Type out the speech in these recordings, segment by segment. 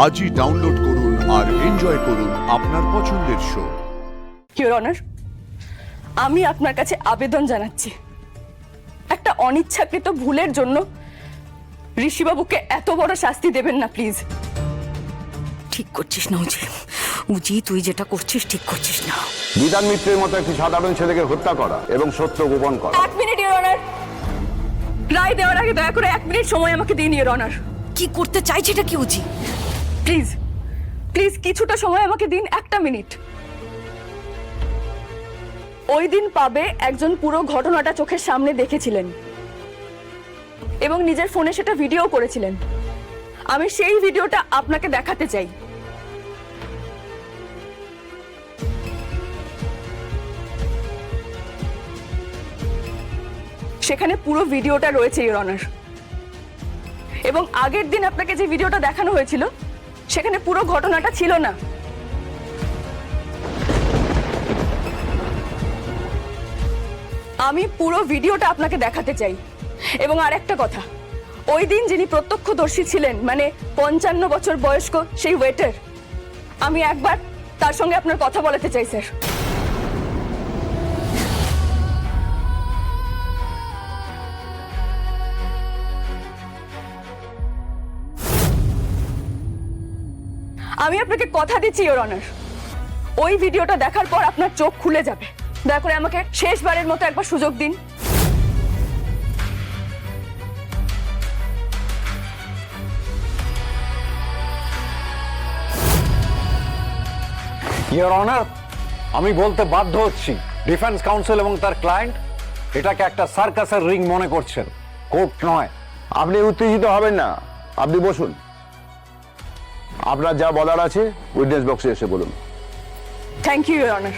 আজই ডাউনলোড করুন আর এনজয় করুন আপনার পছন্দের শো। ইওর অনার, আমি আপনার কাছে আবেদন জানাচ্ছি, একটা অনিচ্ছাকৃত ভুলের জন্য ঋষিবাবুকে এত বড় শাস্তি দেবেন না প্লিজ। ঠিক করছিস না উজি, উজি তুই যেটা করছিস ঠিক করছিস না। বিধান মিত্রের মতো একটি সাধারণ ছেলেকে হত্যা করা এবং সত্য গোপন করা। এক মিনিট ইওর অনার, রায় দেওয়ার আগে দয়া করে 1 মিনিট সময় আমাকে দিন ইওর অনার। কি করতে চাইছে এটা কি উজি? প্লিজ প্লিজ কিছুটা সময় আমাকে দিন, 1 মিনিট। ওই দিন পাবে একজন পুরো ঘটনাটা চোখের সামনে দেখেছিলেন এবং নিজের ফোনে সেটা ভিডিও করেছিলেন। আমি সেই ভিডিওটা আপনাকে দেখাতে চাই। সেখানে পুরো ভিডিওটা রয়েছে ইওর অনার, এবং আগের দিন আপনাকে যে ভিডিওটা দেখানো হয়েছিল সেখানে পুরো ঘটনাটা ছিল না। আমি পুরো ভিডিওটা আপনাকে দেখাতে চাই। এবং আরেকটা কথা, ওই দিন যিনি প্রত্যক্ষদর্শী ছিলেন, মানে 55 বছর বয়স্ক সেই ওয়েটার, আমি একবার তার সঙ্গে আপনার কথা বলাতে চাই স্যার। আমি আপনাকে কথা দিচ্ছি ইওর অনার, ওই ভিডিওটা দেখার পর আপনার চোখ খুলে যাবে। দয়া করে আমাকে শেষবারের মতো একবার সুযোগ দিন। ইওর অনার, আমি বলতে বাধ্য হচ্ছি, ডিফেন্স কাউন্সিল এবং তার ক্লায়েন্ট এটাকে একটা সার্কাসের রিং মনে করছেন, কোর্ট নয়। আপনি উত্তেজিত হবেন না, আপনি বসুন। আপনার যা বলার আছে উইটনেস বক্সে এসে বলুন। Thank you your honour.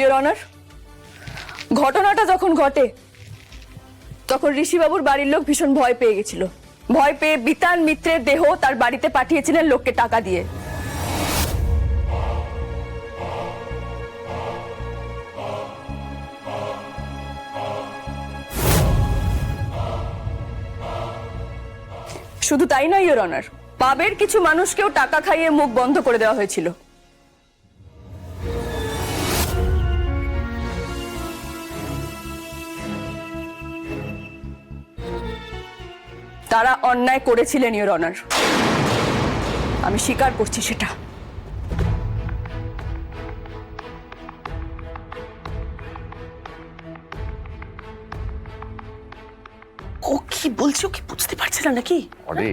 Your honour, ঘটনাটা যখন ঘটে তখন ঋষিবাবুর বাড়ির লোক ভীষণ ভয় পেয়ে গেছিল। ভয় পেয়ে বিতান মিত্রের দেহ তার বাড়িতে পাঠিয়েছিলেন লোককে টাকা দিয়ে। শুধু তাই নয় ইওর অনার, পাবের কিছু মানুষকেও টাকা খাইয়ে মুখ বন্ধ করে দেওয়া হয়েছিল। তারা অন্যায় করেছিলেন ইওর অনার, আমি স্বীকার করছি সেটা। ও কি বলছে, ও কি বুঝতে পারছে না নাকি? আরে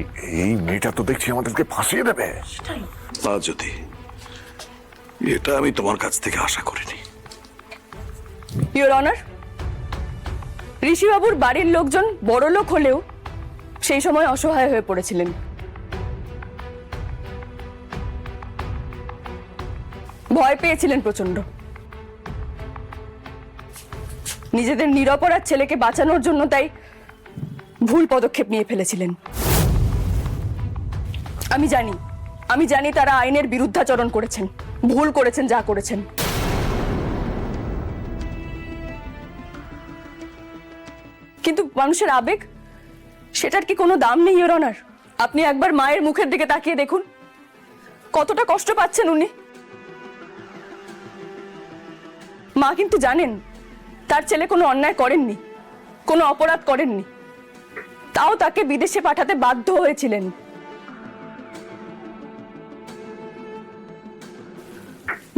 এই মেয়েটা তো দেখছি আমাদেরকে ফাঁসিয়ে দেবে। তা যদি, এটা আমি তোমার কাছ থেকে আশা করিনি। ইওর অনার, ঋষিবাবুর বাড়ির লোকজন বড় লোক হলেও সেই সময় অসহায় হয়ে পড়েছিলেন। ভয় পেয়েছিলেন প্রচন্ড। নিজেদের নিরপরাধ ছেলেকে বাঁচানোর জন্য তাই ভুল পদক্ষেপ নিয়ে ফেলেছিলেন। আমি জানি তারা আইনের বিরুদ্ধাচরণ করেছেন, ভুল করেছেন যা করেছেন। কিন্তু মানুষের আবেগ, সেটার কি কোনো দাম নেই ইওর অনার? আপনি একবার মায়ের মুখের দিকে তাকিয়ে দেখুন, কতটা কষ্ট পাচ্ছেন উনি। মা কিন্তু জানেন তার ছেলে কোনো অন্যায় করেননি, কোনো অপরাধ করেননি, তাও তাকে বিদেশে পাঠাতে বাধ্য হয়েছিলেন।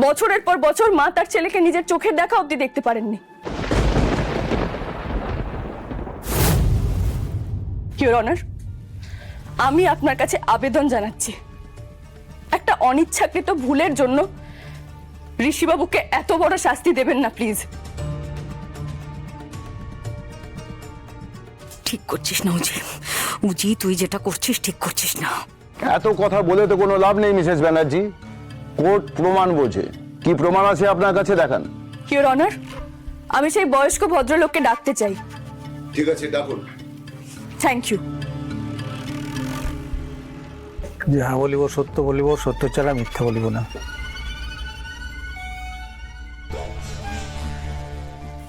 বছরের পর বছর মা তার ছেলেকে নিজের চোখের দেখা অবধি দেখতে পারেননি। ইওর অনার, আমি আপনার কাছে আবেদন জানাচ্ছি, একটা অনিচ্ছাকৃত ভুলের জন্য ঋষিবাবুকে এত বড় শাস্তি দেবেন না প্লিজ। ঠিক করছিস না উজি, উজি তুই যেটা করছিস ঠিক করছিস না। এত কথা বলে তো কোনো লাভ নেই মিসেস ব্যানার্জি। কোর্ট প্রমাণ বোঝে। কি প্রমাণ আছে আপনার কাছে দেখান। ইওর অনার, আমি সেই বয়স্ক ভদ্রলোককে ডাকতে চাই। ঠিক আছে, ডাকুন। Thank you. যাহা বলিব সত্য বলিব, সত্য ছাড়া মিথ্যা বলিব না।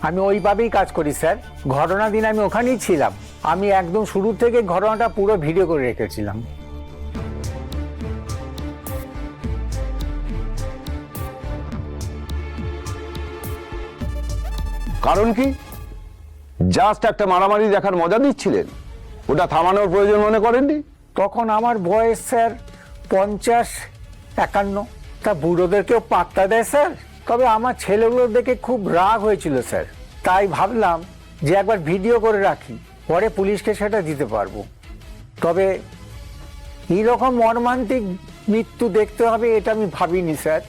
আমি ওইভাবেই কাজ করি স্যার। ঘটনা দিন আমি ওখানেই ছিলাম। আমি একদম শুরু থেকে ঘটনাটা পুরো ভিডিও করে রেখেছিলাম। কারণ কি? জাস্ট একটা মারামারি দেখার মজা দিচ্ছিলেন, ওটা থামানোর প্রয়োজন মনে করেননি? তখন আমার বয়স স্যার 50-51। তা বুড়োদেরকেও পাত্তা দেয় স্যার। তবে আমার ছেলেগুলো দেখে খুব রাগ হয়েছিল স্যার, তাই ভাবলাম যে একবার ভিডিও করে রাখি, পরে পুলিশকে সেটা দিতে পারবো। তবে এইরকম মর্মান্তিক মৃত্যু দেখতে হবে এটা আমি ভাবিনি স্যার।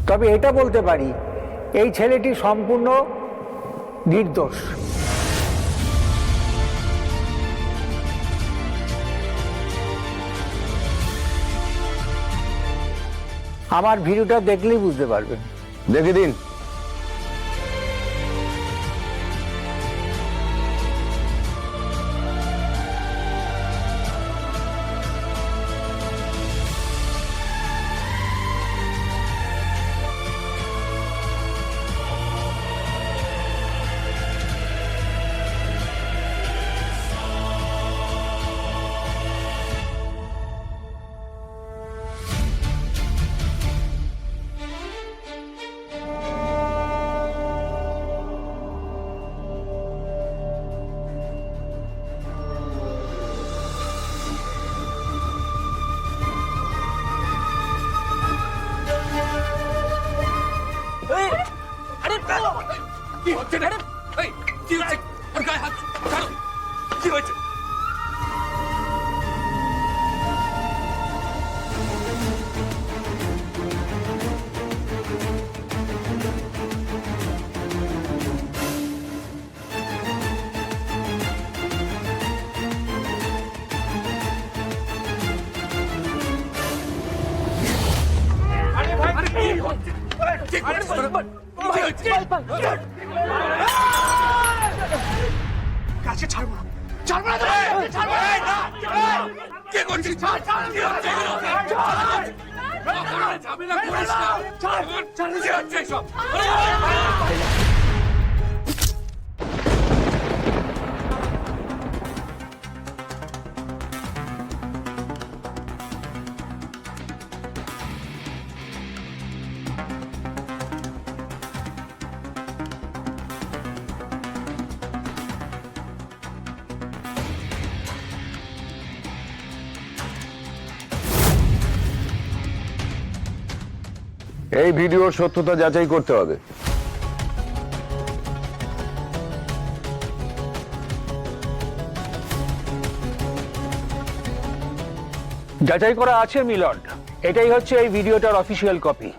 তবে এটা বলতে পারি, এই ছেলেটি সম্পূর্ণ নির্দোষ। আমার ভিডিওটা দেখলেই বুঝতে পারবেন। দেখে দিন। এই ভিডিওর সত্যতা যাচাই করতে হবে। যাচাই করা আছে মিলর্ড, এটাই হচ্ছে এই ভিডিওটার অফিসিয়াল কপি।